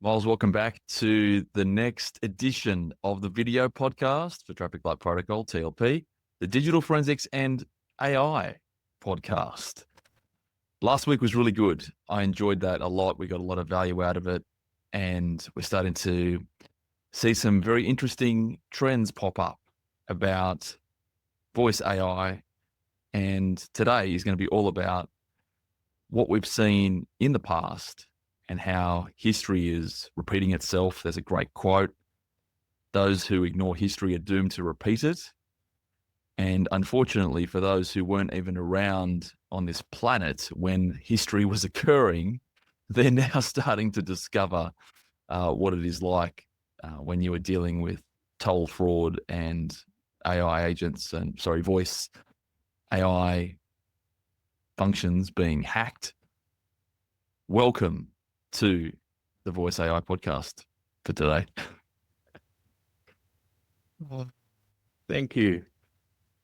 Miles, welcome back to the next edition of the video podcast for Traffic Light Protocol, TLP, the Digital Forensics and AI podcast. Last week was really good. I enjoyed that a lot. We got a lot of value out of it, and we're starting to see some very interesting trends pop up about voice AI. And today is going to be all about what we've seen in the past and how history is repeating itself. There's a great quote: those who ignore history are doomed to repeat it. And unfortunately, for those who weren't even around on this planet when history was occurring, they're now starting to discover what it is like when you are dealing with toll fraud and AI agents and, voice AI functions being hacked. Welcome to the Voice AI podcast for today. Thank you.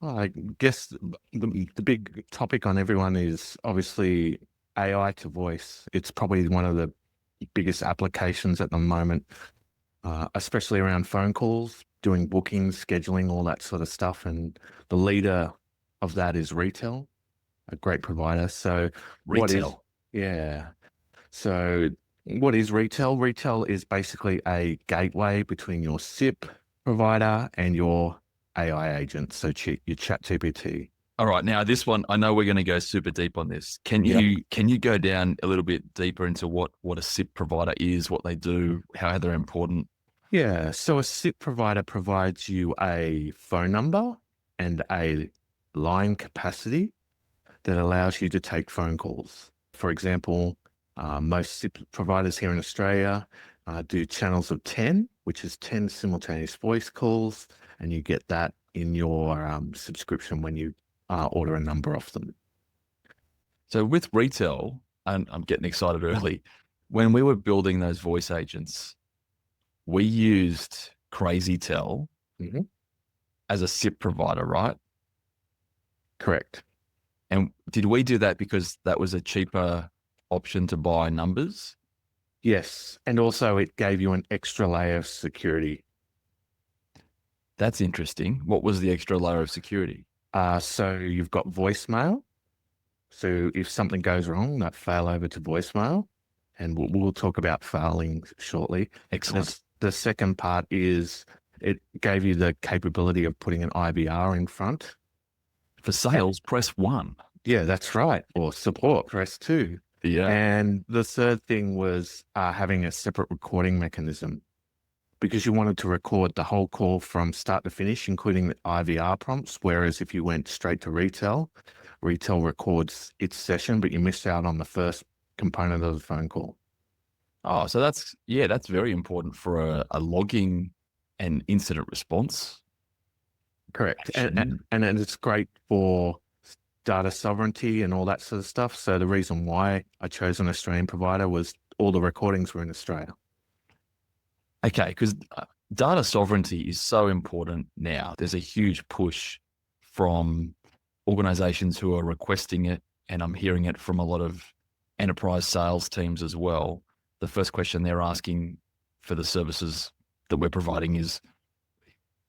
I guess the big topic on everyone is obviously AI to voice. It's probably one of the biggest applications at the moment, especially around phone calls, doing bookings, scheduling, all that sort of stuff. And the leader of that is Retail, a great provider. So Retail. So what is Retail? Retail is basically a gateway between your SIP provider and your AI agent, so your ChatGPT. All right, now this one, I know we're going to go super deep on this. Can you go down a little bit deeper into what a SIP provider is, what they do, how they're important? Yeah, so a SIP provider provides you a phone number and a line capacity that allows you to take phone calls. For example, most SIP providers here in Australia do channels of 10, which is 10 simultaneous voice calls, and you get that in your subscription when you order a number off them. So with Retail, and I'm getting excited early, when we were building those voice agents, we used CrazyTel as a SIP provider, right? Correct. And did we do that because that was a cheaper option to buy numbers? Yes, and also it gave you an extra layer of security. That's interesting. What was the extra layer of security? So you've got voicemail. So if something goes wrong, that fail over to voicemail, and we'll talk about failing shortly. Excellent. The second part is it gave you the capability of putting an IVR in front. For sales, press 1. Yeah, that's right. Or support, press 2. Yeah. And the third thing was having a separate recording mechanism, because you wanted to record the whole call from start to finish, including the IVR prompts. Whereas if you went straight to Retail records its session, but you missed out on the first component of the phone call. Oh, so that's very important for a logging and incident response. Correct. And it's great for data sovereignty and all that sort of stuff. So the reason why I chose an Australian provider was all the recordings were in Australia. Okay, because data sovereignty is so important now. There's a huge push from organizations who are requesting it, and I'm hearing it from a lot of enterprise sales teams as well. The first question they're asking for the services that we're providing is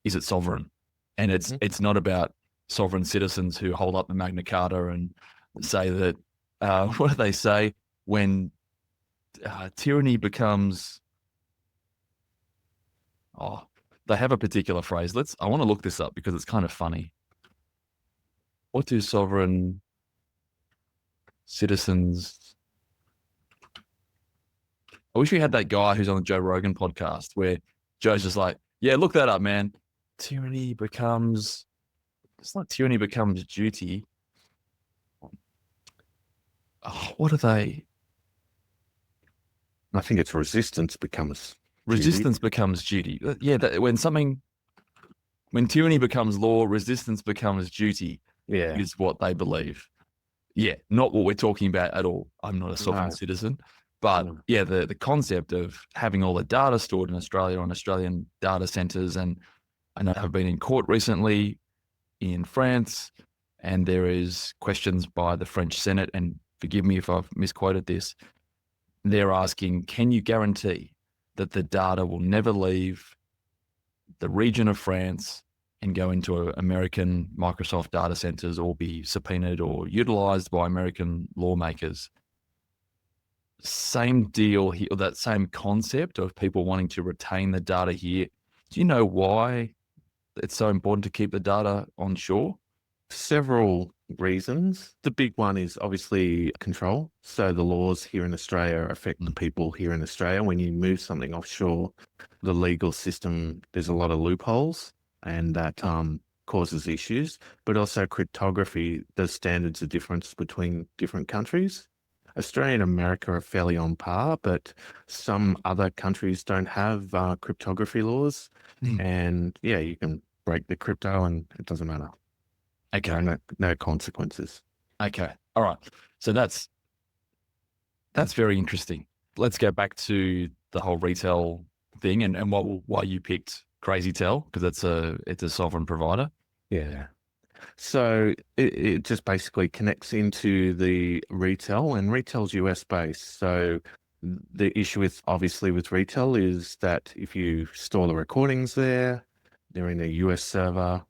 it sovereign? And it's not about sovereign citizens who hold up the Magna Carta and say that, what do they say? When tyranny becomes... Oh, they have a particular phrase. I want to look this up because it's kind of funny. What do sovereign citizens... I wish we had that guy who's on the Joe Rogan podcast where Joe's just like, yeah, look that up, man. Tyranny becomes... It's not tyranny becomes duty. Oh, what are they? I think it's resistance becomes Resistance becomes duty. Yeah, when tyranny becomes law, resistance becomes duty. Yeah, is what they believe. Yeah, not what we're talking about at all. I'm not a sovereign citizen, but yeah, the concept of having all the data stored in Australia on Australian data centers, and I know I've been in court recently in France, and there is questions by the French Senate, and forgive me if I've misquoted this. They're asking, can you guarantee that the data will never leave the region of France and go into American Microsoft data centers or be subpoenaed or utilized by American lawmakers. Same deal here, or that same concept of people wanting to retain the data here. Do you know why it's so important to keep the data onshore? Several reasons. The big one is obviously control. So the laws here in Australia affect the people here in Australia. When you move something offshore, the legal system, there's a lot of loopholes, and that causes issues. But also cryptography, the standards are different between different countries. Australia and America are fairly on par, but some other countries don't have cryptography laws. And yeah, you can break the crypto and it doesn't matter. Okay. No consequences. Okay. All right. So that's very interesting. Let's go back to the whole retail thing and why you picked CrazyTel, because it's a sovereign provider. Yeah. So it just basically connects into the retail, and retail's US based. So the issue with retail is that if you store the recordings there, they're in a US server,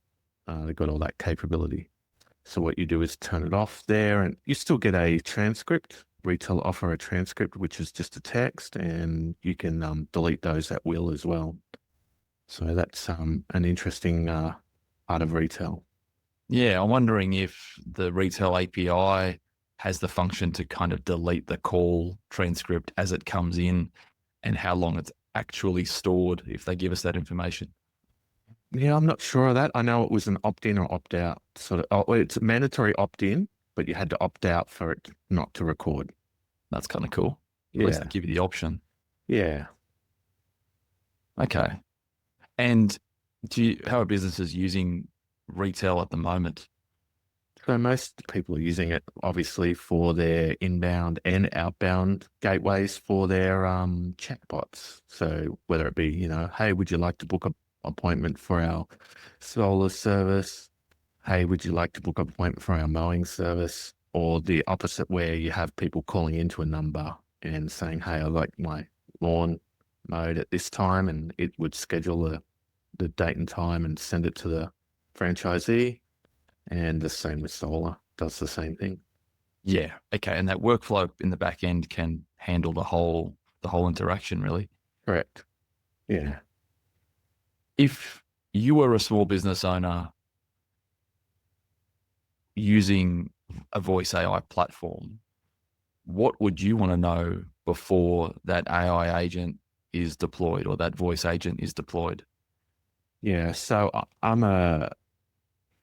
they've got all that capability. So what you do is turn it off there, and you still get a transcript. Retail offer a transcript, which is just a text, and you can delete those at will as well. So that's an interesting part of retail. Yeah, I'm wondering if the retail API has the function to kind of delete the call transcript as it comes in, and how long it's actually stored if they give us that information. Yeah, I'm not sure of that. I know it was an opt-in or opt-out sort of. Oh, it's a mandatory opt-in, but you had to opt out for it not to record. That's kind of cool. At least they Yeah. give you the option. Yeah. Okay. And how are businesses using retail at the moment? So most people are using it obviously for their inbound and outbound gateways for their chatbots. So whether it be, hey, would you like to book an appointment for our solar service? Hey, would you like to book an appointment for our mowing service? Or the opposite, where you have people calling into a number and saying, hey, I'd like my lawn mowed at this time, and it would schedule the date and time and send it to the franchisee. And the same with solar, does the same thing. Yeah. Okay. And that workflow in the back end can handle the whole interaction, really. Correct. Yeah. If you were a small business owner using a voice AI platform, what would you want to know before that AI agent is deployed or that voice agent is deployed? Yeah. So I'm a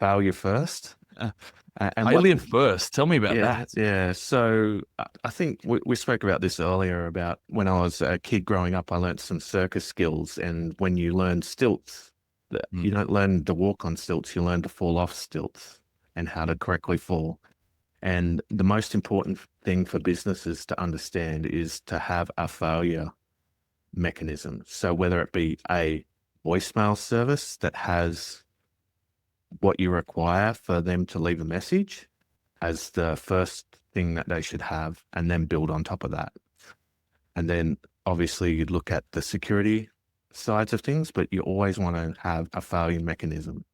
failure first. And Failure first. Tell me about that. Yeah. So I think we spoke about this earlier about when I was a kid growing up, I learned some circus skills. And when you learn stilts, you don't learn to walk on stilts, you learn to fall off stilts and how to correctly fall. And the most important thing for businesses to understand is to have a failure mechanism. So whether it be a voicemail service that has what you require for them to leave a message as the first thing that they should have, and then build on top of that. And then obviously you'd look at the security sides of things, but you always want to have a failure mechanism.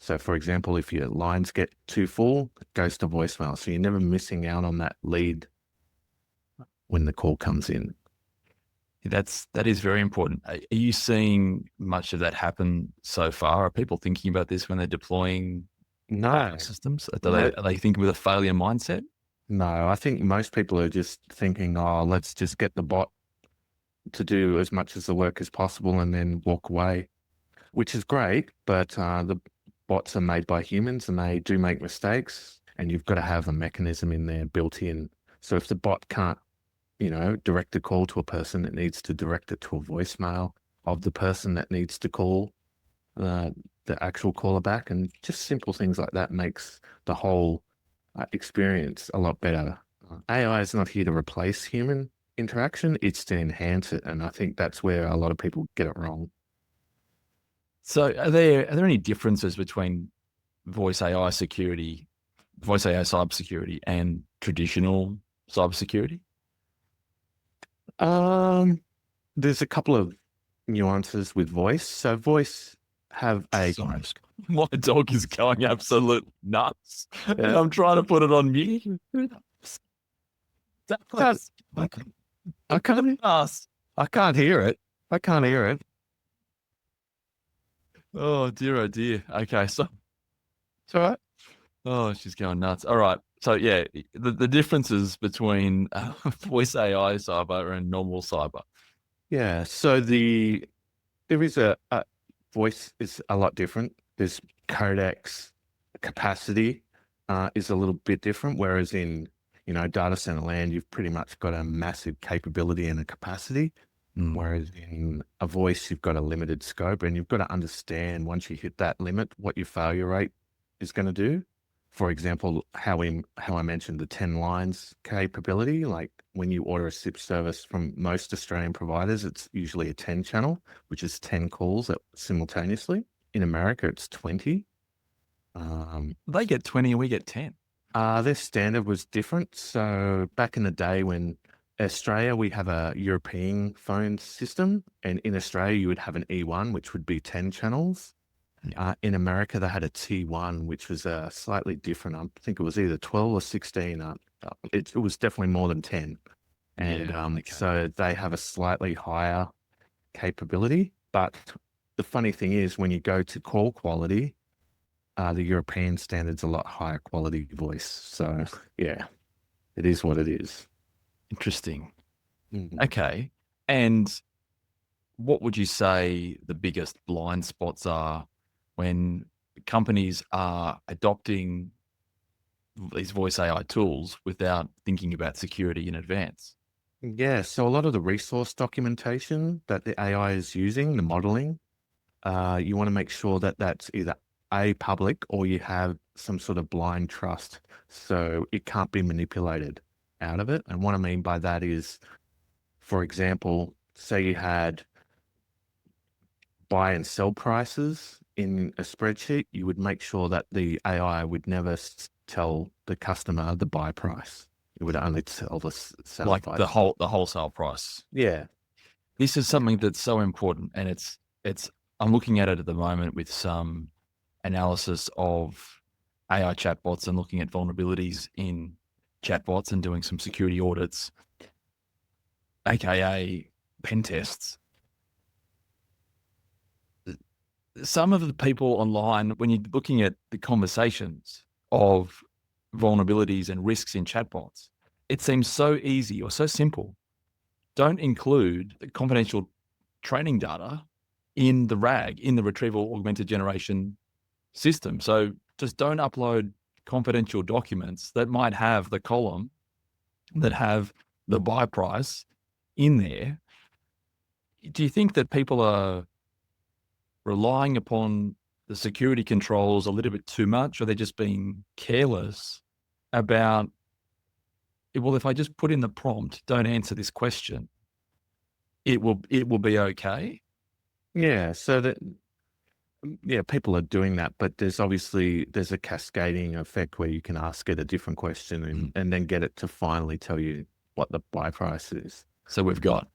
So for example, if your lines get too full, it goes to voicemail. So you're never missing out on that lead when the call comes in. That is very important. Are you seeing much of that happen so far? Are people thinking about this when they're deploying systems? Are they thinking with a failure mindset? No, I think most people are just thinking, oh, let's just get the bot to do as much as the work as possible and then walk away, which is great. But the bots are made by humans and they do make mistakes, and you've got to have a mechanism in there built in. So if the bot can't, direct a call to a person, it needs to direct it to a voicemail of the person that needs to call the actual caller back. And just simple things like that makes the whole experience a lot better. AI is not here to replace human interaction, it's to enhance it. And I think that's where a lot of people get it wrong. So are there any differences between voice AI cybersecurity and traditional cybersecurity? there's a couple of nuances with voice. So voice have a Sorry, my dog is going absolute nuts, and I'm trying to put it on mute. I can't Us. I can't hear it. I can't hear it. Oh dear. Okay, so It's all right. oh, she's going nuts. All right. So yeah, the differences between voice AI cyber and normal cyber. Yeah. So there is a voice is a lot different. There's codecs capacity is a little bit different, whereas in data center land, you've pretty much got a massive capability and a capacity. Whereas in a voice, you've got a limited scope, and you've got to understand once you hit that limit what your failure rate is going to do. For example, how I mentioned the 10 lines capability, like when you order a SIP service from most Australian providers, it's usually a 10 channel, which is 10 calls simultaneously. In America, it's 20. They get 20 and we get 10. Their standard was different. So back in the day when Australia, we have a European phone system, and in Australia, you would have an E1, which would be 10 channels. In America, they had a T1, which was slightly different. I think it was either 12 or 16. It was definitely more than 10. And Okay. so they have a slightly higher capability. But the funny thing is, when you go to call quality, the European standard's a lot higher quality voice. So yeah, it is what it is. Interesting. Mhm. Okay. And what would you say the biggest blind spots are when companies are adopting these voice AI tools without thinking about security in advance? Yeah, so a lot of the resource documentation that the AI is using, the modeling, you want to make sure that that's either A, public, or you have some sort of blind trust. So it can't be manipulated out of it. And what I mean by that is, for example, say you had buy and sell prices in a spreadsheet, you would make sure that the AI would never tell the customer the buy price. It would only tell the sell Like price. the wholesale price. Yeah. This is something that's so important, and it's I'm looking at it at the moment with some analysis of AI chatbots and looking at vulnerabilities in chatbots and doing some security audits, aka pen tests. Some of the people online, when you're looking at the conversations of vulnerabilities and risks in chatbots, it seems so easy or so simple. Don't include the confidential training data in the RAG, in the retrieval augmented generation system. So just don't upload confidential documents that might have the column that have the buy price in there. Do you think that people are relying upon the security controls a little bit too much, or they're just being careless about, well, if I just put in the prompt, don't answer this question, it will be okay? Yeah. So that, yeah, people are doing that, but there's a cascading effect where you can ask it a different question and then get it to finally tell you what the buy price is. So we've got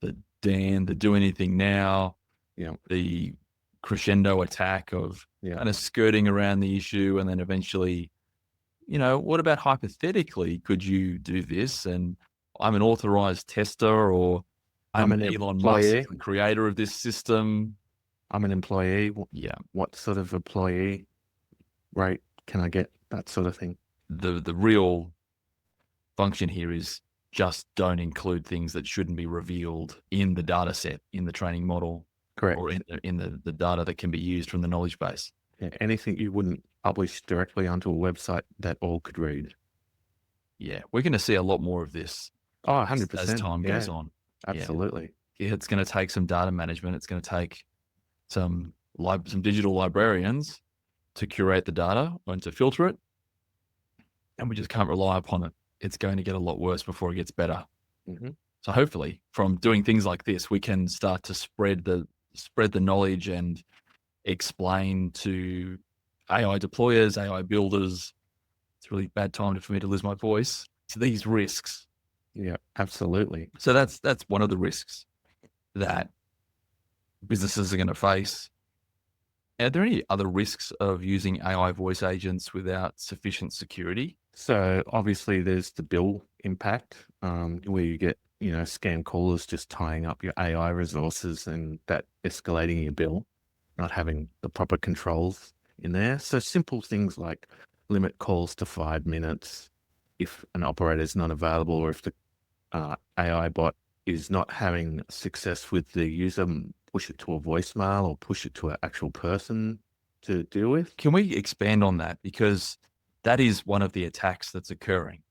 the do anything now, Yeah. the crescendo attack of kind of skirting around the issue, and then eventually, what about hypothetically, could you do this? And I'm an authorized tester, or I'm I'm an Elon Musk, employee. the creator of this system. I'm an employee. Yeah. What sort of employee rate can I get? That sort of thing. The real function here is just don't include things that shouldn't be revealed in the data set, in the training model, Correct. or in the data that can be used from the knowledge base. Yeah, anything you wouldn't publish directly onto a website that all could read. Yeah, we're going to see a lot more of this Oh, as 100%. time goes on. Absolutely. Yeah, it's going to take some data management. It's going to take some digital librarians to curate the data and to filter it, and we just can't rely upon it. It's going to get a lot worse before it gets better. Mm-hmm. So hopefully, from doing things like this, we can start to spread the knowledge and explain to AI deployers, AI builders. It's a really bad time for me to lose my voice. To these risks. Yeah, absolutely. So that's one of the risks. that businesses are going to face. Are there any other risks of using AI voice agents without sufficient security? So obviously there's the bill impact, where you get, scam callers just tying up your AI resources and that escalating your bill, not having the proper controls in there. So simple things like limit calls to 5 minutes if an operator is not available, or if the AI bot is not having success with the user, push it to a voicemail or push it to an actual person to deal with. Can we expand on that? Because that is one of the attacks that's occurring.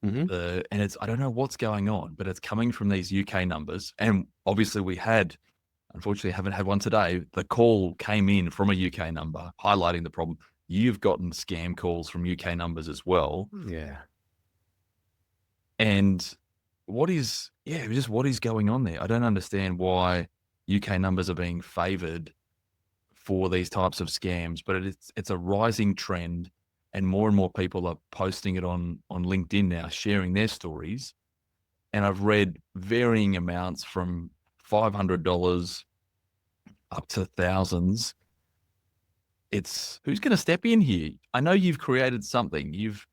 Mm-hmm. And it's, I don't know what's going on, but it's coming from these UK numbers. And obviously unfortunately haven't had one today. The call came in from a UK number highlighting the problem. You've gotten scam calls from UK numbers as well. Yeah. And what is going on there? I don't understand why UK numbers are being favored for these types of scams, but it's a rising trend, and more people are posting it on LinkedIn now, sharing their stories. And I've read varying amounts from $500 up to thousands. It's who's going to step in here? I know you've created something. You've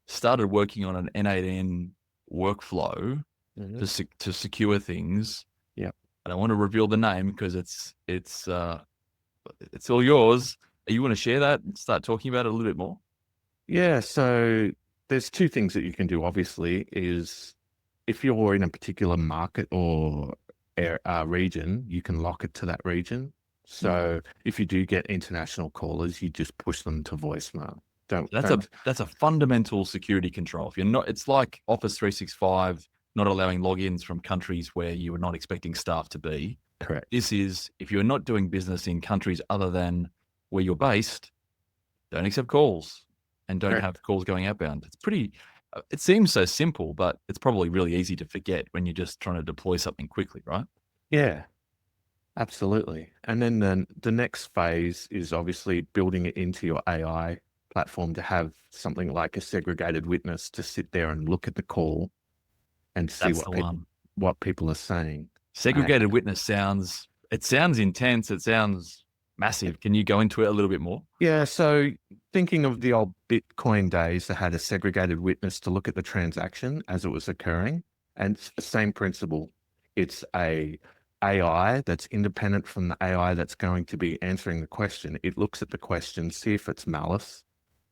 started working on an N8N workflow Mm-hmm. to secure things. Yep. I don't want to reveal the name because it's all yours. You want to share that and start talking about it a little bit more? Yeah. So there's two things that you can do, obviously, is if you're in a particular market or region, you can lock it to that region. So if you do get international callers, you just push them to voicemail. That's a fundamental security control. If you're not, it's like Office 365 not allowing logins from countries where you were not expecting staff to be. Correct. This is, if you're not doing business in countries other than where you're based, don't accept calls and don't have calls going outbound. It's pretty, it seems so simple, but it's probably really easy to forget when you're just trying to deploy something quickly, right? Yeah, absolutely. And then the next phase is obviously building it into your AI platform to have something like a segregated witness to sit there and look at the call and see That's the one. what people are saying. Segregated witness sounds intense. It sounds massive. Can you go into it a little bit more? Yeah. So thinking of the old Bitcoin days, they had a segregated witness to look at the transaction as it was occurring. And it's the same principle. It's a AI that's independent from the AI that's going to be answering the question. It looks at the question, see if it's malice,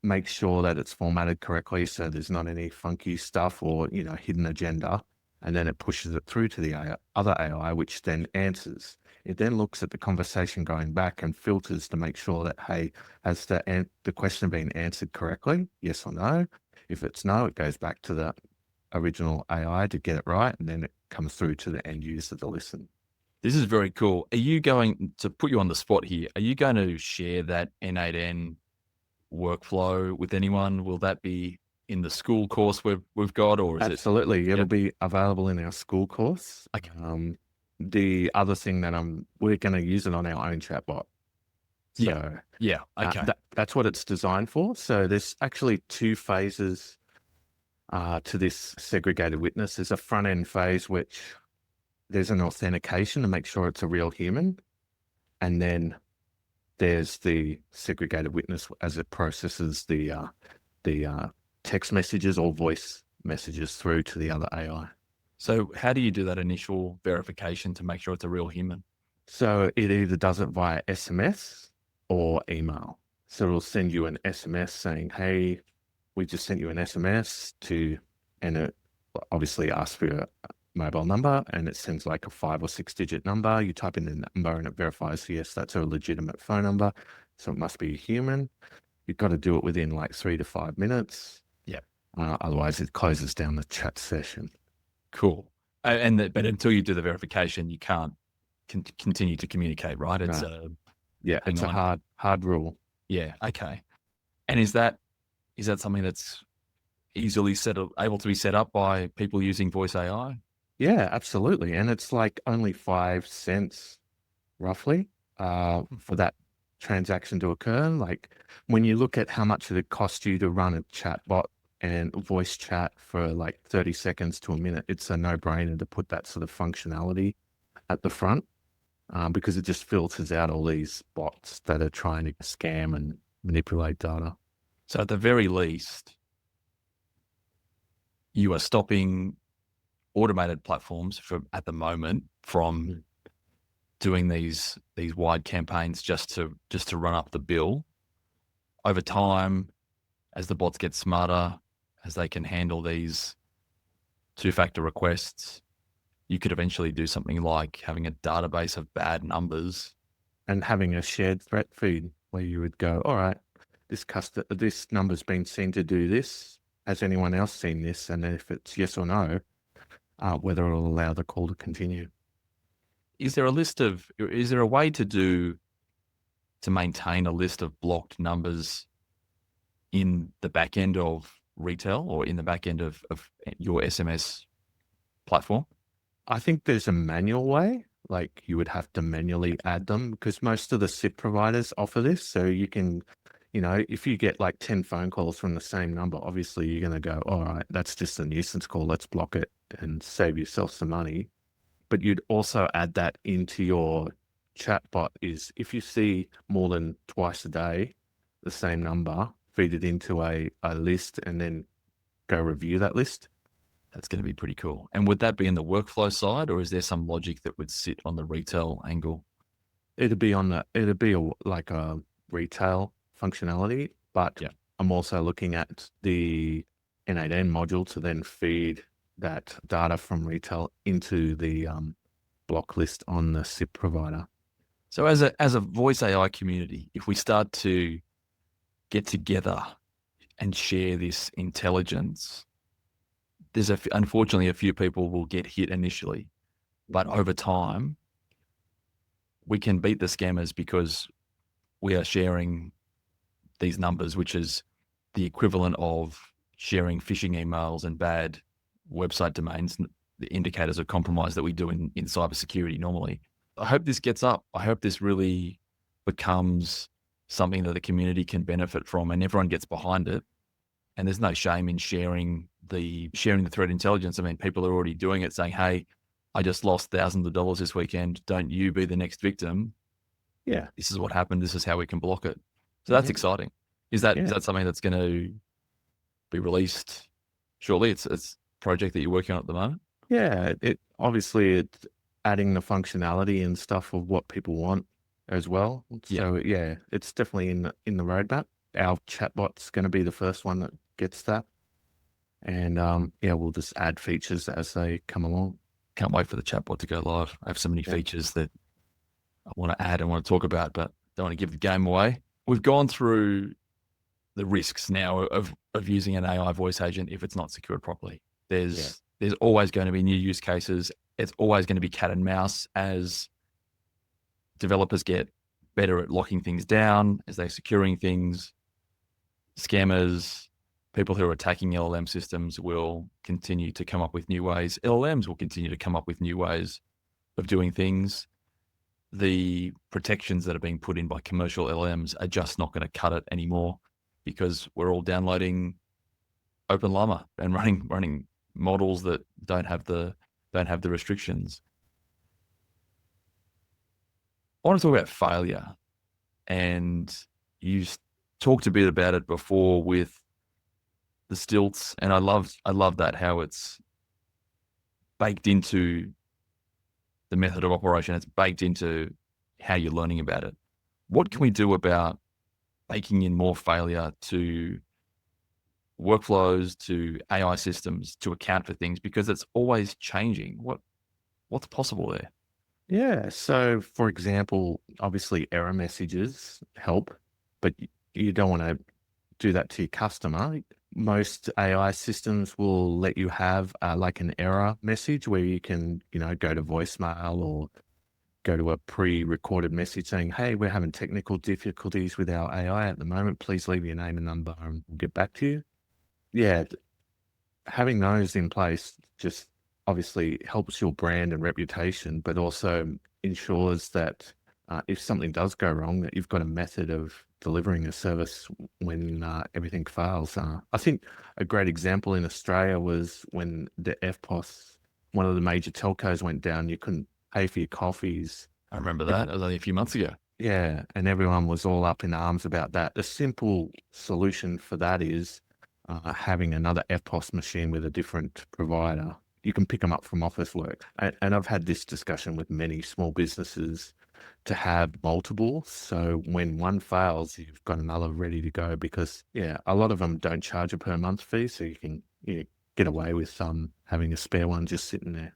make sure that it's formatted correctly so there's not any funky stuff or, hidden agenda. And then it pushes it through to the other AI, which then answers. It then looks at the conversation going back and filters to make sure that, hey, has the question been answered correctly? Yes or no? If it's no, it goes back to the original AI to get it right, and then it comes through to the end user to listen. This is very cool. Are you going to put you on the spot here? Are you going to share that N8N workflow with anyone? Will that be in the Skool course we've got, or is Absolutely. It'll be available in our Skool course. Okay. The other thing that we're going to use it on our own chatbot. So okay. That's what it's designed for. So there's actually two phases to this segregated witness. There's a front end phase, which there's an authentication to make sure it's a real human. And then there's the segregated witness as it processes the text messages or voice messages through to the other AI. So how do you do that initial verification to make sure it's a real human? So it either does it via SMS or email. So it'll send you an SMS saying, hey, we just sent you an SMS and it obviously asks for your mobile number, and it sends like a 5 or 6 digit number. You type in the number and it verifies, yes, that's a legitimate phone number. So it must be a human. You've got to do it within like 3 to 5 minutes. Yeah. Otherwise it closes down the chat session. Cool. But until you do the verification, you can't continue to communicate, right? It's it's a hard rule. Yeah. Okay. And is that something that's easily able to be set up by people using voice AI? Yeah, absolutely. And it's like only 5 cents roughly for that transaction to occur. Like when you look at how much it costs you to run a chatbot and voice chat for like 30 seconds to a minute, it's a no-brainer to put that sort of functionality at the front, because it just filters out all these bots that are trying to scam and manipulate data. So at the very least, you are stopping automated platforms at the moment from doing these wide campaigns just to run up the bill. Over time, as the bots get smarter, as they can handle these two-factor requests, you could eventually do something like having a database of bad numbers. And having a shared threat feed where you would go, all right, this number's been seen to do this. Has anyone else seen this? And if it's yes or no, whether it'll allow the call to continue. Is there a way to maintain a list of blocked numbers in the back end of Retail or in the back end of your SMS platform? I think there's a manual way, like you would have to manually add them, because most of the SIP providers offer this. So you can, if you get like 10 phone calls from the same number, obviously you're going to go, all right, that's just a nuisance call. Let's block it and save yourself some money. But you'd also add that into your chatbot is if you see more than twice a day, the same number, feed it into a list and then go review that list. That's going to be pretty cool. And would that be in the workflow side, or is there some logic that would sit on the retail angle? It'd be like a retail functionality, but Yeah. I'm also looking at the N8N module to then feed that data from retail into the block list on the SIP provider. So as a voice AI community, if we start to get together and share this intelligence, there's unfortunately a few people will get hit initially, but over time, we can beat the scammers because we are sharing these numbers, which is the equivalent of sharing phishing emails and bad website domains, the indicators of compromise that we do in cybersecurity normally. I hope this gets up. I hope this really becomes something that the community can benefit from and everyone gets behind it. And there's no shame in sharing the threat intelligence. I mean, people are already doing it, saying, hey, I just lost thousands of dollars this weekend. Don't you be the next victim. Yeah. This is what happened. This is how we can block it. So that's exciting. Is that something that's going to be released shortly? It's a project that you're working on at the moment? Yeah. It's adding the functionality and stuff of what people want as well. So yeah, it's definitely in the roadmap. Our chatbot's going to be the first one that gets that. And we'll just add features as they come along. Can't wait for the chatbot to go live. I have so many features that I want to add and want to talk about, but don't want to give the game away. We've gone through the risks now of using an AI voice agent if it's not secured properly. There's always going to be new use cases. It's always going to be cat and mouse as developers get better at locking things down, as they're securing things. Scammers, people who are attacking LLM systems will continue to come up with new ways. LLMs will continue to come up with new ways of doing things. The protections that are being put in by commercial LLMs are just not going to cut it anymore because we're all downloading OpenLlama and running models that don't have the restrictions. I want to talk about failure, and you talked a bit about it before with the stilts, and I love that, how it's baked into the method of operation. It's baked into how you're learning about it. What can we do about baking in more failure to workflows, to AI systems, to account for things, because it's always changing? What's possible there? Yeah. So for example, obviously error messages help, but you don't want to do that to your customer. Most AI systems will let you have like an error message where you can, go to voicemail or go to a pre-recorded message saying, hey, we're having technical difficulties with our AI at the moment. Please leave your name and number and we'll get back to you. Yeah. Having those in place just obviously helps your brand and reputation, but also ensures that if something does go wrong, that you've got a method of delivering a service when everything fails. I think a great example in Australia was when the FPOS, one of the major telcos, went down. You couldn't pay for your coffees. I remember that. It was only a few months ago. Yeah, and everyone was all up in arms about that. The simple solution for that is having another FPOS machine with a different provider. You can pick them up from Officeworks. And I've had this discussion with many small businesses to have multiple. So when one fails, you've got another ready to go because, yeah, a lot of them don't charge a per month fee. So you can get away with having a spare one just sitting there.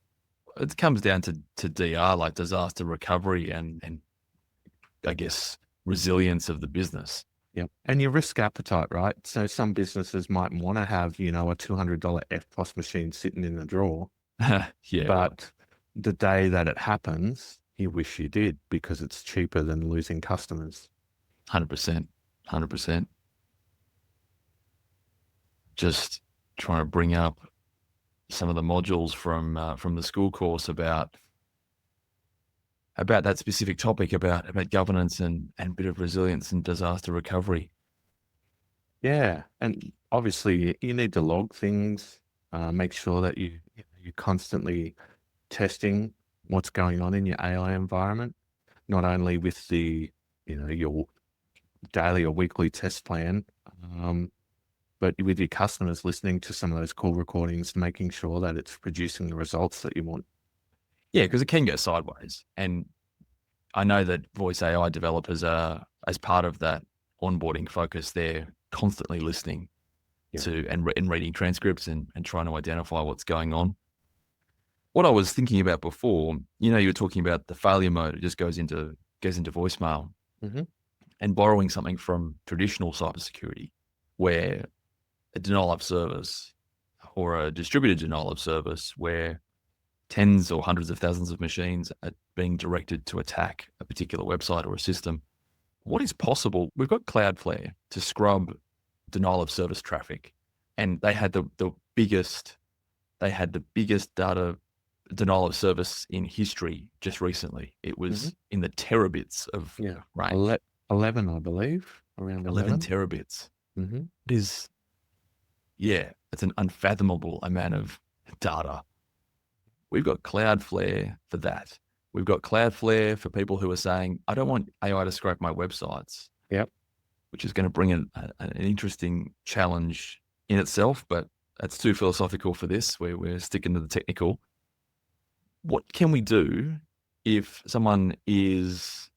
It comes down to DR, like disaster recovery and I guess resilience of the business. Yeah. And your risk appetite, right? So some businesses might want to have, a $200 FPOS machine sitting in the drawer. Yeah. But the day that it happens, you wish you did because it's cheaper than losing customers. 100%. 100%. Just trying to bring up some of the modules from the school course about that specific topic about governance and a bit of resilience and disaster recovery. Yeah. And obviously you need to log things, make sure that you're constantly testing what's going on in your AI environment, not only with your daily or weekly test plan, but with your customers, listening to some of those call recordings, making sure that it's producing the results that you want. Yeah, because it can go sideways. And I know that voice AI developers are, as part of that onboarding focus, they're constantly listening to and reading transcripts and trying to identify what's going on. What I was thinking about before, you were talking about the failure mode. It just goes into voicemail. Mm-hmm. And borrowing something from traditional cybersecurity, where a denial of service or a distributed denial of service, where tens or hundreds of thousands of machines are being directed to attack a particular website or a system. What is possible? We've got Cloudflare to scrub denial of service traffic, and they had the biggest data denial of service in history just recently. It was in the terabits of range. 11, I believe, around 11 terabits. Mm-hmm. It is, it's an unfathomable amount of data. We've got Cloudflare for that. We've got Cloudflare for people who are saying, I don't want AI to scrape my websites. Yep. Which is going to bring an interesting challenge in itself, but that's too philosophical for this. We're sticking to the technical. What can we do if someone is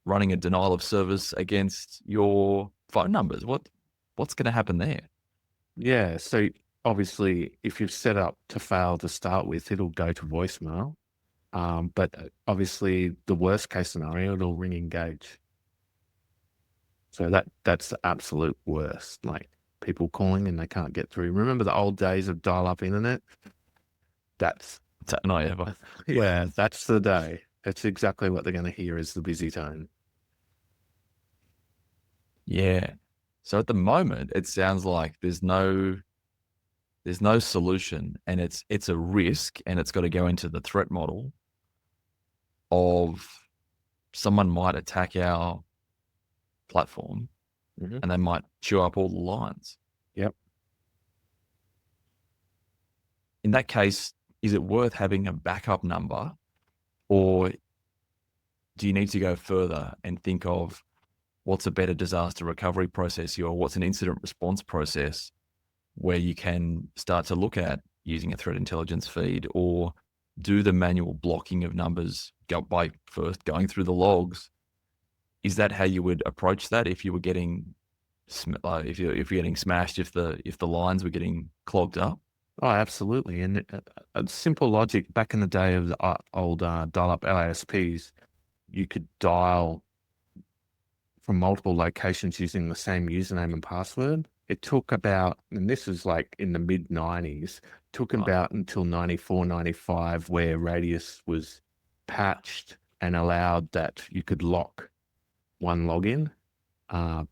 running a denial of service against your phone numbers? What's going to happen there? Yeah. So obviously, if you've set up to fail to start with, it'll go to voicemail. But obviously, the worst case scenario, it'll ring engage. So that's the absolute worst. Like people calling and they can't get through. Remember the old days of dial-up internet? That's not ever. Yeah, that's the day. That's exactly what they're going to hear is the busy tone. Yeah. So at the moment, it sounds like there's no solution, and it's a risk, and it's got to go into the threat model of someone might attack our platform and they might chew up all the lines. Yep. In that case, is it worth having a backup number, or do you need to go further and think of what's a better disaster recovery process, or what's an incident response process where you can start to look at using a threat intelligence feed, or do the manual blocking of numbers by first going through the logs? Is that how you would approach that if you were getting if you're getting smashed, if the lines were getting clogged up? Oh, absolutely. And a simple logic back in the day of the old dial-up ISPs, you could dial from multiple locations using the same username and password. It took about, and this is like in the mid 90s, took about until 94, 95, where Radius was patched and allowed that you could lock one login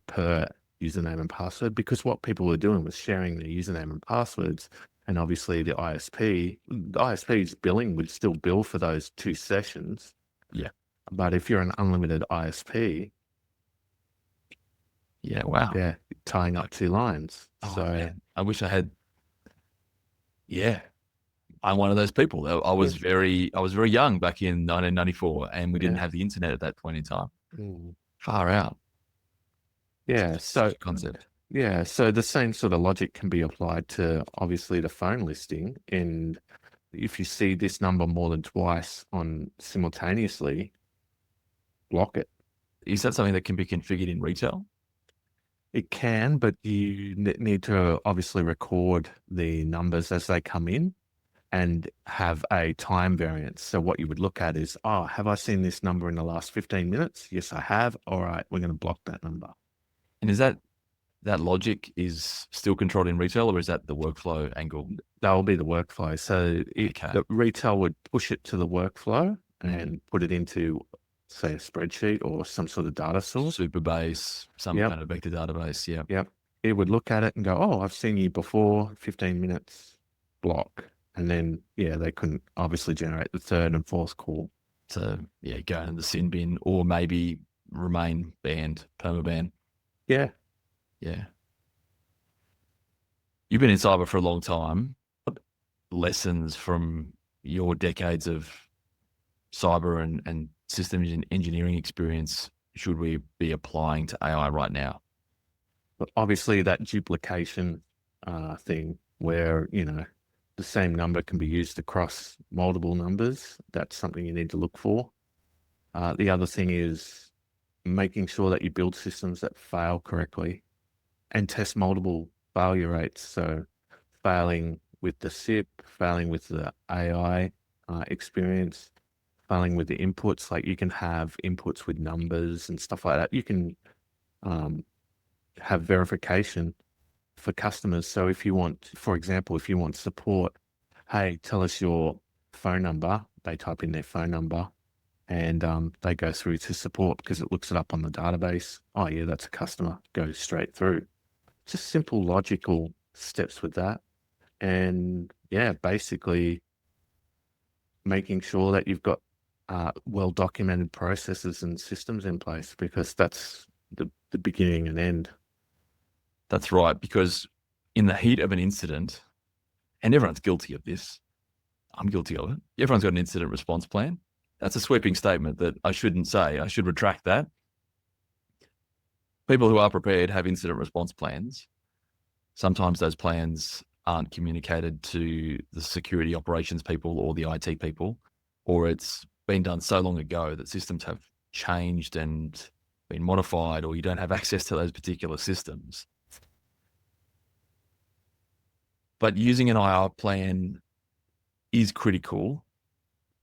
per username and password, because what people were doing was sharing their username and passwords. And obviously the ISP's billing would still bill for those 2 sessions. Yeah. But if you're an unlimited ISP, tying up 2 lines. Man. I wish I had. Yeah. I'm one of those people. I was very young back in 1994, and we didn't have the internet at that point in time. Far out. Yeah. Such So a concept. yeah, so the same sort of logic can be applied to obviously the phone listing. And if you see this number more than twice on simultaneously, block it. Is that something that can be configured in retail? It can, but you need to obviously record the numbers as they come in and have a time variance. So what you would look at is, oh, have I seen this number in the last 15 minutes? Yes, I have. All right, we're going to block that number. And is that logic is still controlled in retail, or is that the workflow angle? That will be the workflow. So Okay. the retail would push it to the workflow and put it into, say, a spreadsheet or some sort of data source. Superbase, some kind of vector database. Yeah. Yep. It would look at it and go, oh, I've seen you before, 15 minutes, block. And then, they couldn't obviously generate the third and fourth call. So, go in the sin bin, or maybe remain banned, permaban. Yeah. Yeah. You've been in cyber for a long time. What lessons from your decades of cyber and systems and engineering experience should we be applying to AI right now? But obviously that duplication thing where, the same number can be used across multiple numbers. That's something you need to look for. The other thing is making sure that you build systems that fail correctly and test multiple failure rates. So failing with the SIP, failing with the AI experience, failing with the inputs. Like you can have inputs with numbers and stuff like that. You can have verification for customers. So if you want, for example, if you want support, hey, tell us your phone number, they type in their phone number and they go through to support because it looks it up on the database. Oh yeah, that's a customer, goes straight through. Just simple logical steps with that. And basically making sure that you've got well-documented processes and systems in place, because that's the beginning and end. That's right, because in the heat of an incident, and everyone's guilty of this, I'm guilty of it. Everyone's got an incident response plan. That's a sweeping statement that I shouldn't say. I should retract that. People who are prepared have incident response plans. Sometimes those plans aren't communicated to the security operations people or the IT people, or it's been done so long ago that systems have changed and been modified, or you don't have access to those particular systems. But using an IR plan is critical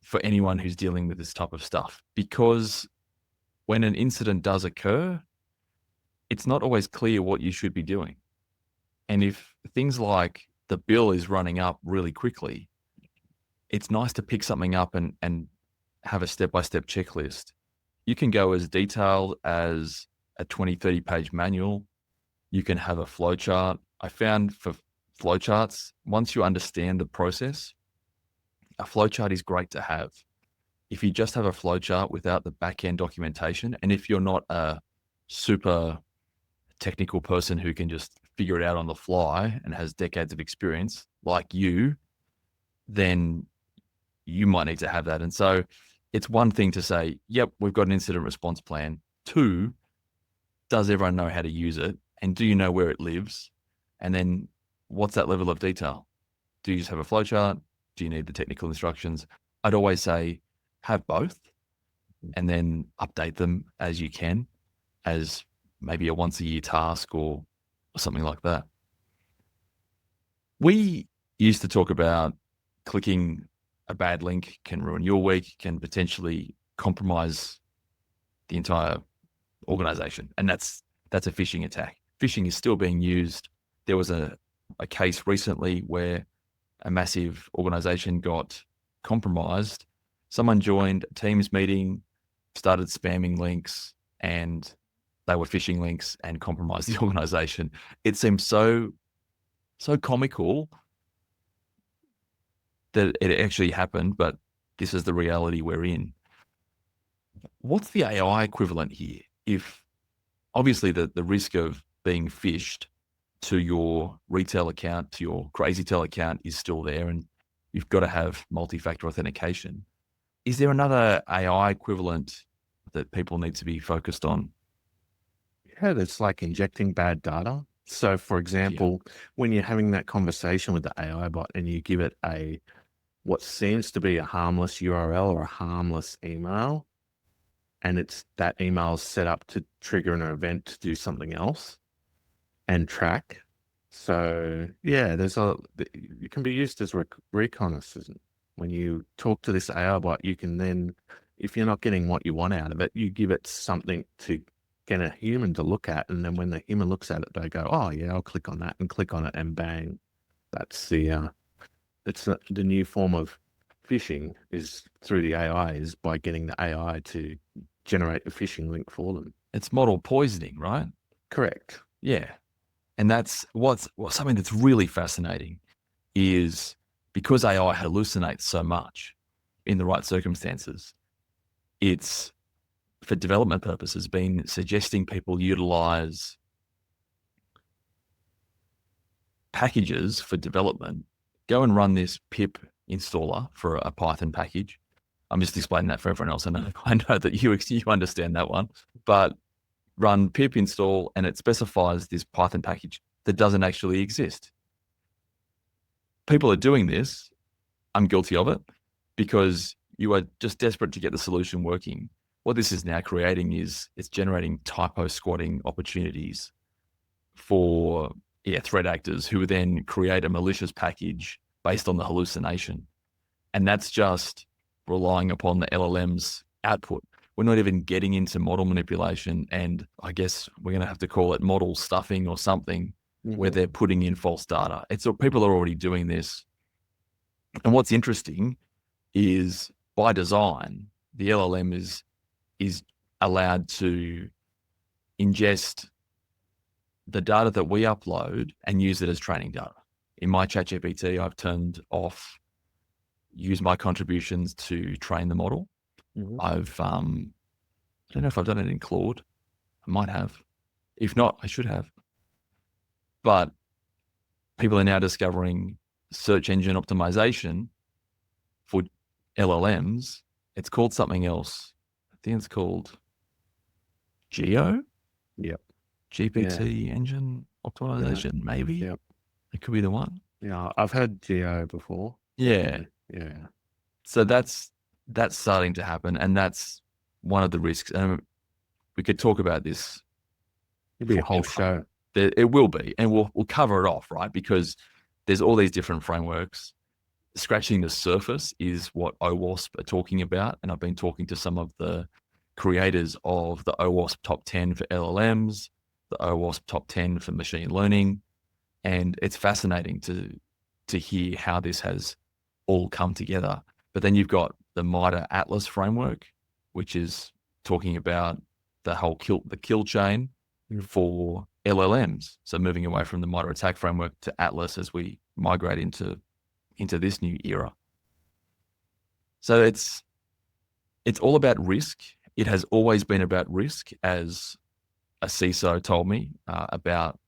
for anyone who's dealing with this type of stuff, because when an incident does occur, it's not always clear what you should be doing. And if things like the bill is running up really quickly, it's nice to pick something up and have a step-by-step checklist. You can go as detailed as a 20, 30-page manual. You can have a flowchart. I found for flowcharts, once you understand the process, a flowchart is great to have. If you just have a flowchart without the back-end documentation, and if you're not a super technical person who can just figure it out on the fly and has decades of experience like you, then you might need to have that. And so it's one thing to say, yep, we've got an incident response plan. 2, does everyone know how to use it? And do you know where it lives? And then what's that level of detail? Do you just have a flowchart? Do you need the technical instructions? I'd always say have both and then update them as you can, as maybe a once a year task or something like that. We used to talk about clicking a bad link can ruin your week, can potentially compromise the entire organization. And that's a phishing attack. Phishing is still being used. There was a case recently where a massive organization got compromised. Someone joined a Teams meeting, started spamming links, and they were phishing links and compromised the organization. It seems so comical that it actually happened, but this is the reality we're in. What's the AI equivalent here? If obviously the risk of being phished to your retail account, to your CrazyTel account is still there, and you've got to have multi-factor authentication. Is there another AI equivalent that people need to be focused on? Yeah, that's like injecting bad data. So for example, when you're having that conversation with the AI bot and you give it what seems to be a harmless URL or a harmless email, and it's that email is set up to trigger an event to do something else and track. So yeah, it can be used as reconnaissance. When you talk to this AI bot, you can then, if you're not getting what you want out of it, you give it something to get a human to look at. And then when the human looks at it, they go, oh yeah, I'll click on that, and click on it, and bang. That's the new form of phishing, is through the AI, is by getting the AI to generate a phishing link for them. It's model poisoning, right? Correct. Yeah. And that's what's something that's really fascinating is because AI hallucinates so much in the right circumstances, it's, for development purposes, been suggesting people utilize packages for development. Go and run this pip installer for a Python package. I'm just explaining that for everyone else. I know that you understand that one, but run pip install and it specifies this Python package that doesn't actually exist. People are doing this. I'm guilty of it, because you are just desperate to get the solution working. What this is now creating is it's generating typo squatting opportunities for threat actors who then create a malicious package based on the hallucination. And that's just relying upon the LLM's output. We're not even getting into model manipulation. And I guess we're going to have to call it model stuffing or something, where they're putting in false data. People are already doing this. And what's interesting is, by design, the LLM is allowed to ingest the data that we upload and use it as training data. In my ChatGPT, I've turned off use my contributions to train the model. I've I don't know if I've done it in Claude. I might have. If not, I should have. But people are now discovering search engine optimization for LLMs. It's called something else. I think it's called Geo. Yep. GPT engine optimization, maybe. Yep. It could be the one. Yeah, I've had Geo before. Yeah. Yeah. So that's starting to happen, and that's one of the risks. And we could talk about this. It'll be a whole show. It will be, and we'll cover it off, right? Because there's all these different frameworks. Scratching the surface is what OWASP are talking about, and I've been talking to some of the creators of the OWASP top 10 for LLMs, the OWASP top 10 for machine learning, and it's fascinating to hear how this has all come together. But then you've got the MITRE Atlas framework, which is talking about the whole kill chain for LLMs. So moving away from the MITRE ATT&CK framework to Atlas as we migrate into this new era. So it's all about risk. It has always been about risk, as a CISO told me about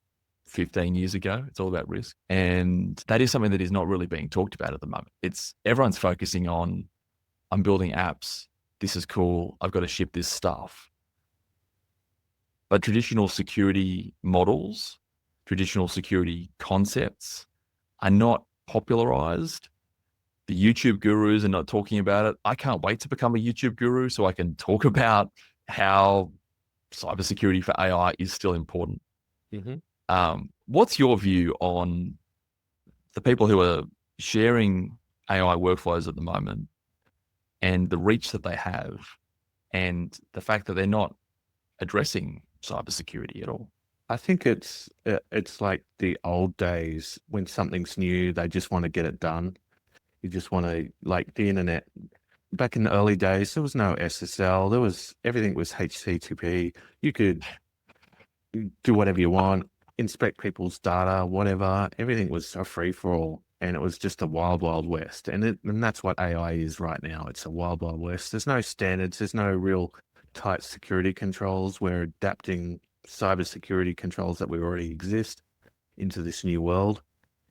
15 years ago. It's all about risk. And that is something that is not really being talked about at the moment. Everyone's focusing on, I'm building apps. This is cool. I've got to ship this stuff. But traditional security models, traditional security concepts are not popularized. The YouTube gurus are not talking about it. I can't wait to become a YouTube guru so I can talk about how cybersecurity for AI is still important. What's your view on the people who are sharing AI workflows at the moment and the reach that they have, and the fact that they're not addressing cybersecurity at all? I think it's like the old days when something's new, they just want to get it done. You just want to, like the internet. Back in the early days, there was no SSL. Everything was HTTP. You could do whatever you want, inspect people's data, whatever. Everything was a free for all, and it was just a wild, wild west. And that's what AI is right now. It's a wild, wild west. There's no standards. There's no real tight security controls. We're adapting cybersecurity controls that we already exist into this new world.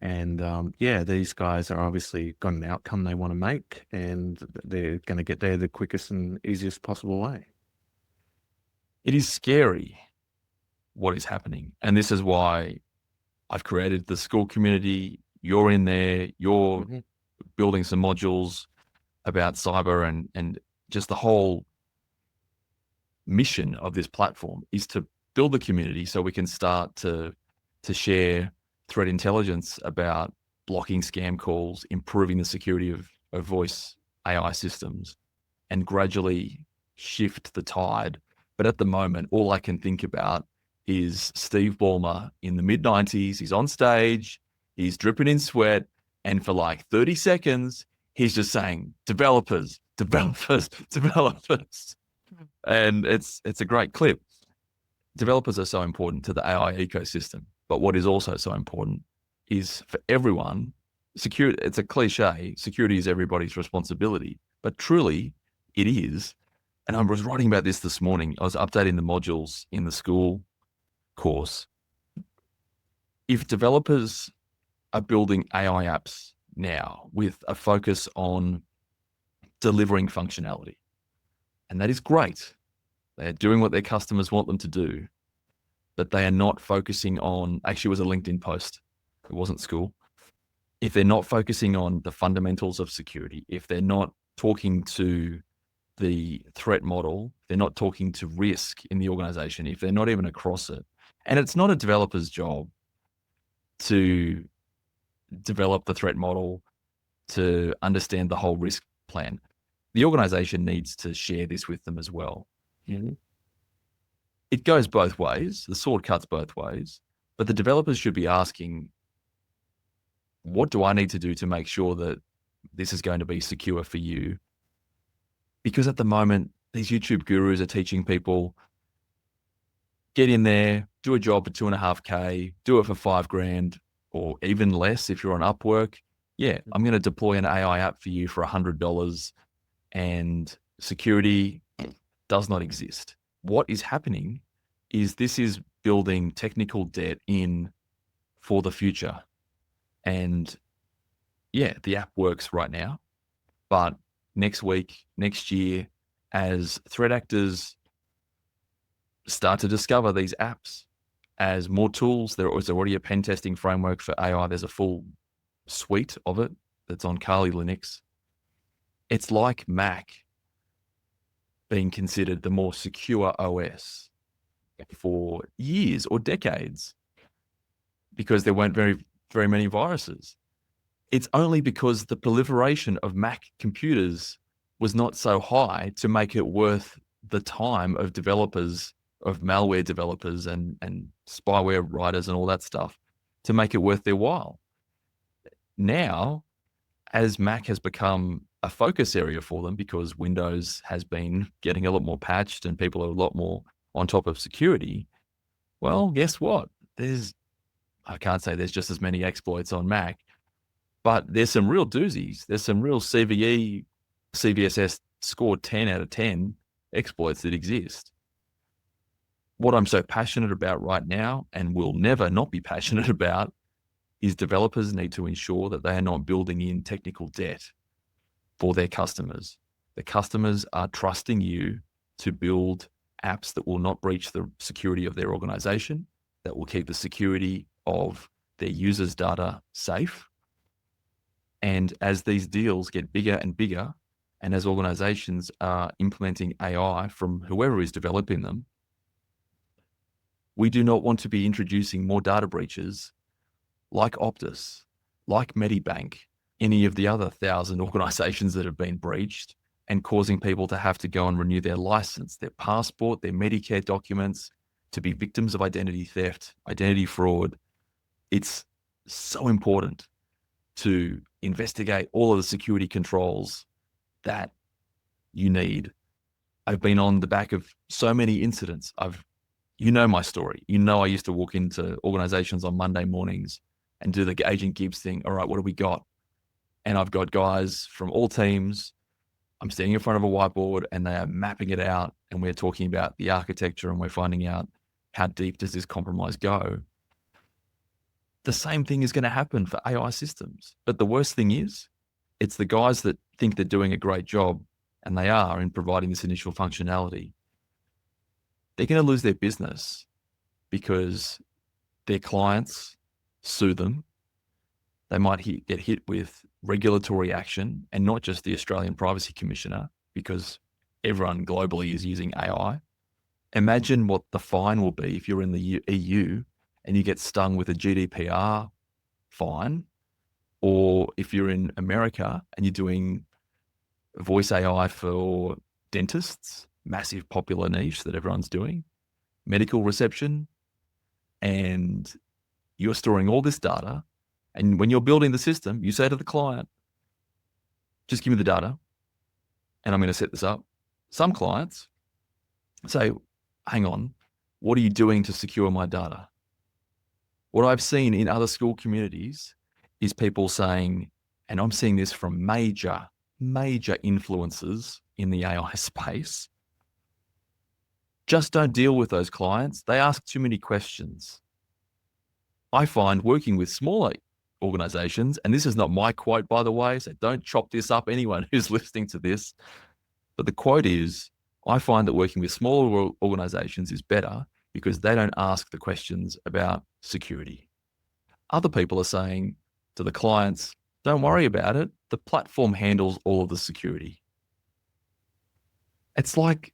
And these guys are obviously got an outcome they want to make, and they're going to get there the quickest and easiest possible way. It is scary what is happening. And this is why I've created the Skool community. You're in there, you're building some modules about cyber, and just the whole mission of this platform is to build the community so we can start to share threat intelligence about blocking scam calls, improving the security of voice AI systems, and gradually shift the tide. But at the moment, all I can think about is Steve Ballmer in the mid-90s. He's on stage, he's dripping in sweat, and for like 30 seconds, he's just saying, developers, developers, developers. And it's a great clip. Developers are so important to the AI ecosystem. But what is also so important is for everyone, security, it's a cliche, security is everybody's responsibility. But truly, it is. And I was writing about this morning. I was updating the modules in the Skool course. If developers are building AI apps now with a focus on delivering functionality, and that is great. They're doing what their customers want them to do, but they are not focusing on, actually it was a LinkedIn post, it wasn't Skool. If they're not focusing on the fundamentals of security, if they're not talking to the threat model, they're not talking to risk in the organization, if they're not even across it. And it's not a developer's job to develop the threat model, to understand the whole risk plan. The organization needs to share this with them as well. It goes both ways. The sword cuts both ways, but the developers should be asking, what do I need to do to make sure that this is going to be secure for you? Because at the moment, these YouTube gurus are teaching people, get in there, do a job for 2.5K, do it for $5,000 or even less if you're on Upwork. Yeah, I'm going to deploy an AI app for you for $100, and security does not exist. What is happening is this is building technical debt in for the future. And yeah, the app works right now, but next week, next year, as threat actors start to discover these apps, as more tools, there is already a pen testing framework for AI. There's a full suite of it that's on Kali Linux. It's like Mac being considered the more secure OS for years or decades because there weren't very many viruses. It's only because the proliferation of Mac computers was not so high to make it worth the time of developers, of malware developers and spyware writers and all that stuff, to make it worth their while. Now, as Mac has become a focus area for them because Windows has been getting a lot more patched and people are a lot more on top of security, well, guess what? I can't say there's just as many exploits on Mac, but there's some real doozies. There's some real CVE, CVSS scored 10 out of 10 exploits that exist. What I'm so passionate about right now, and will never not be passionate about, is developers need to ensure that they are not building in technical debt for their customers. The customers are trusting you to build apps that will not breach the security of their organization, that will keep the security of their users' data safe. And as these deals get bigger and bigger, and as organizations are implementing AI from whoever is developing them, we do not want to be introducing more data breaches like Optus, like Medibank, any of the other 1,000 organizations that have been breached, and causing people to have to go and renew their license, their passport, their Medicare documents, to be victims of identity theft, identity fraud. It's so important to investigate all of the security controls that you need. I've been on the back of so many incidents. You know my story. You know I used to walk into organizations on Monday mornings and do the Agent Gibbs thing. All right, what do we got? And I've got guys from all teams. I'm standing in front of a whiteboard and they are mapping it out, and we're talking about the architecture and we're finding out how deep does this compromise go. the same thing is going to happen for AI systems. But the worst thing is, it's the guys that think they're doing a great job, and they are in providing this initial functionality. They're going to lose their business because their clients sue them. They might get hit with regulatory action, and not just the Australian Privacy Commissioner, because everyone globally is using AI. Imagine what the fine will be if you're in the EU and you get stung with a GDPR fine, or if you're in America and you're doing voice AI for dentists, massive popular niche that everyone's doing, medical reception, and you're storing all this data. And when you're building the system, you say to the client, just give me the data and I'm going to set this up. Some clients say, hang on, what are you doing to secure my data? What I've seen in other school communities is people saying, and I'm seeing this from major influencers in the AI space, just don't deal with those clients. They ask too many questions. I find working with smaller organizations, and this is not my quote, by the way, so don't chop this up, anyone who's listening to this, but the quote is, I find that working with smaller organizations is better because they don't ask the questions about security. Other people are saying to the clients, don't worry about it. The platform handles all of the security. It's like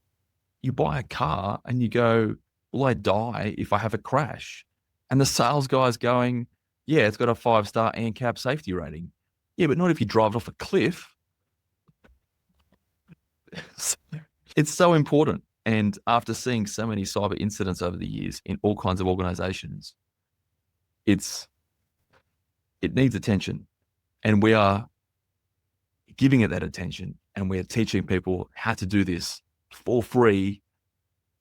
you buy a car and you go, will I die if I have a crash? And the sales guy's going, yeah, it's got a 5-star ANCAP safety rating. Yeah, but not if you drive it off a cliff. It's so important. And after seeing so many cyber incidents over the years in all kinds of organizations, it needs attention. And we are giving it that attention, and we're teaching people how to do this for free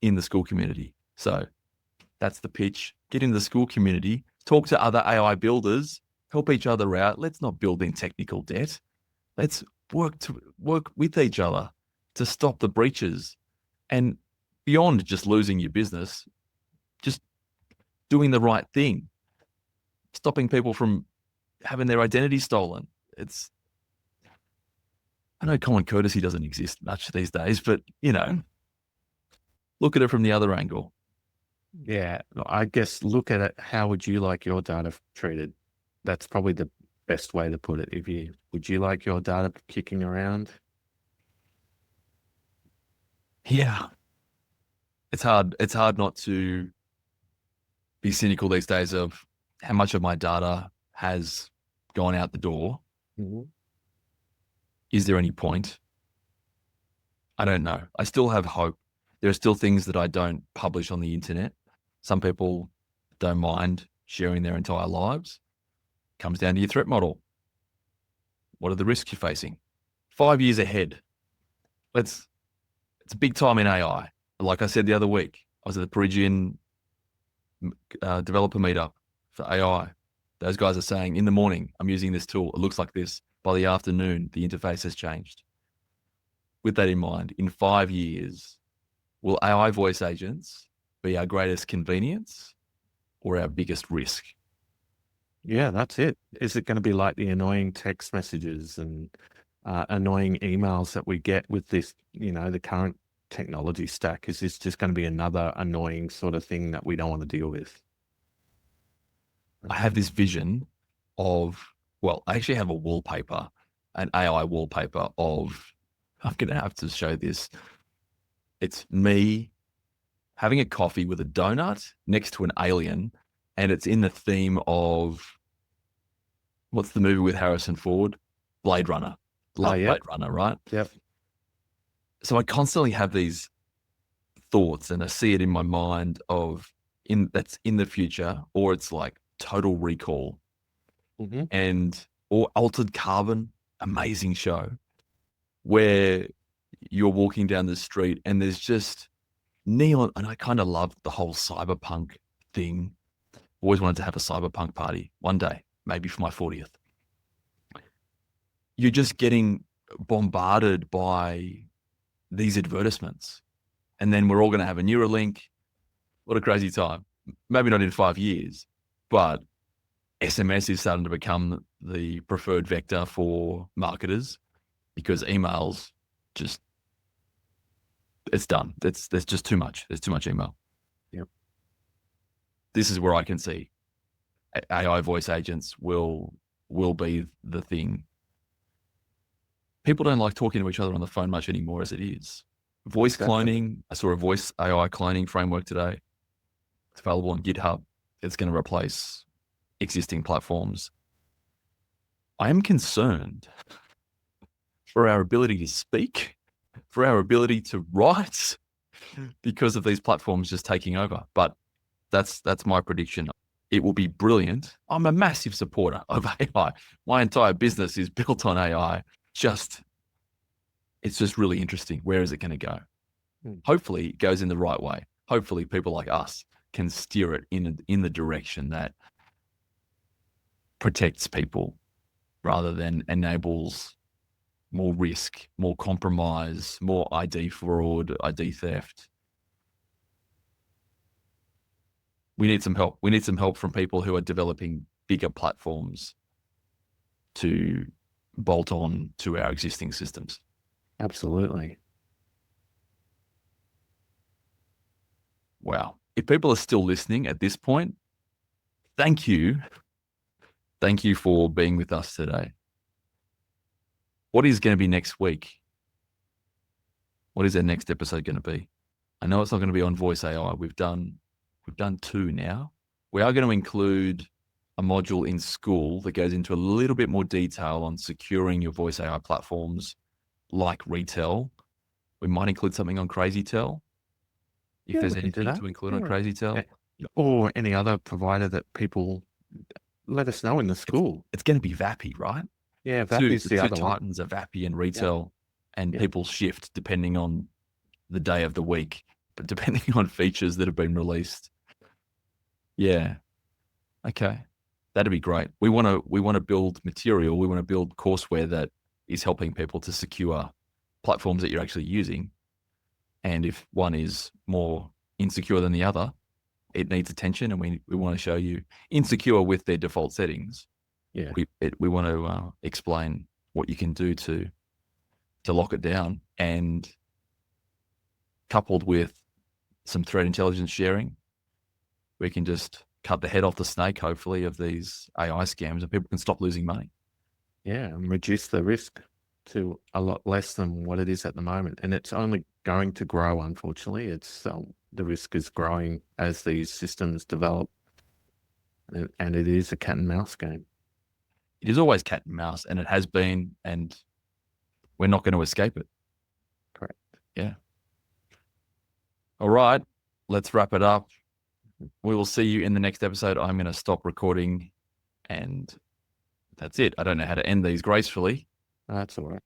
in the school community. So that's the pitch. Get in the school community, talk to other AI builders, help each other out. Let's not build in technical debt. Let's work with each other to stop the breaches. And beyond just losing your business, just doing the right thing, stopping people from having their identity stolen. I know common courtesy doesn't exist much these days, but look at it from the other angle. Yeah, I guess look at it. How would you like your data treated? That's probably the best way to put it. Would you like your data kicking around? Yeah. It's hard not to be cynical these days of how much of my data has gone out the door. Mm-hmm. Is there any point? I don't know. I still have hope. There are still things that I don't publish on the internet. Some people don't mind sharing their entire lives. Comes down to your threat model. What are the risks you're facing? 5 years ahead. It's a big time in AI. Like I said the other week, I was at the Parisian developer meetup for AI. Those guys are saying, in the morning, I'm using this tool. It looks like this. By the afternoon, the interface has changed. With that in mind, in 5 years, will AI voice agents be our greatest convenience or our biggest risk? Yeah, that's it. Is it going to be like the annoying text messages and annoying emails that we get with this, the current technology stack? Is this just going to be another annoying sort of thing that we don't want to deal with? I have this vision of, I actually have a wallpaper, an AI wallpaper of, I'm going to have to show this. It's me having a coffee with a donut next to an alien, and it's in the theme of, what's the movie with Harrison Ford? Blade Runner. Blade Runner, right? Yep. So I constantly have these thoughts, and I see it in my mind of that's in the future, or it's like Total Recall, or Altered Carbon, amazing show, where you're walking down the street and there's just neon. And I kind of love the whole cyberpunk thing. Always wanted to have a cyberpunk party one day, maybe for my 40th. You're just getting bombarded by these advertisements. And then we're all going to have a Neuralink. What a crazy time. Maybe not in 5 years, but SMS is starting to become the preferred vector for marketers because emails just, it's done. There's just too much. There's too much email. Yep. This is where I can see AI voice agents will be the thing. People don't like talking to each other on the phone much anymore as it is. Voice cloning. I saw a voice AI cloning framework today. It's available on GitHub. It's going to replace existing platforms. I am concerned for our ability to speak, for our ability to write, because of these platforms just taking over. But that's my prediction. It will be brilliant. I'm a massive supporter of AI. My entire business is built on AI. It's just really interesting. Where is it going to go? Hopefully it goes in the right way. Hopefully people like us can steer it in the direction that protects people rather than enables more risk, more compromise, more ID fraud, ID theft. We need some help. We need some help from people who are developing bigger platforms to bolt on to our existing systems. Absolutely. Wow. If people are still listening at this point, thank you. Thank you for being with us today. What is going to be next week? What is our next episode going to be? I know it's not going to be on voice AI. We've done 2 now. We are going to include a module in Skool that goes into a little bit more detail on securing your voice AI platforms like Retail. We might include something on CrazyTel. If there's anything to include on CrazyTel. Or any other provider that people let us know in the Skool. It's going to be Vappy, right? Yeah, Vappy's the other one. titans are Vappy and Retail, and people shift depending on the day of the week, but depending on features that have been released. Yeah. Okay. That'd be great. We want to build material. We want to build courseware that is helping people to secure platforms that you're actually using. And if one is more insecure than the other, it needs attention, and we want to show you insecure with their default settings. Yeah. We want to explain what you can do to lock it down, and coupled with some threat intelligence sharing, we can just cut the head off the snake, hopefully, of these AI scams, and people can stop losing money. Yeah, and reduce the risk to a lot less than what it is at the moment. And it's only going to grow, unfortunately. It's the risk is growing as these systems develop, and it is a cat and mouse game. It is always cat and mouse, and it has been, and we're not going to escape it. Correct. Yeah. All right, let's wrap it up. We will see you in the next episode. I'm going to stop recording, and that's it. I don't know how to end these gracefully. That's all right.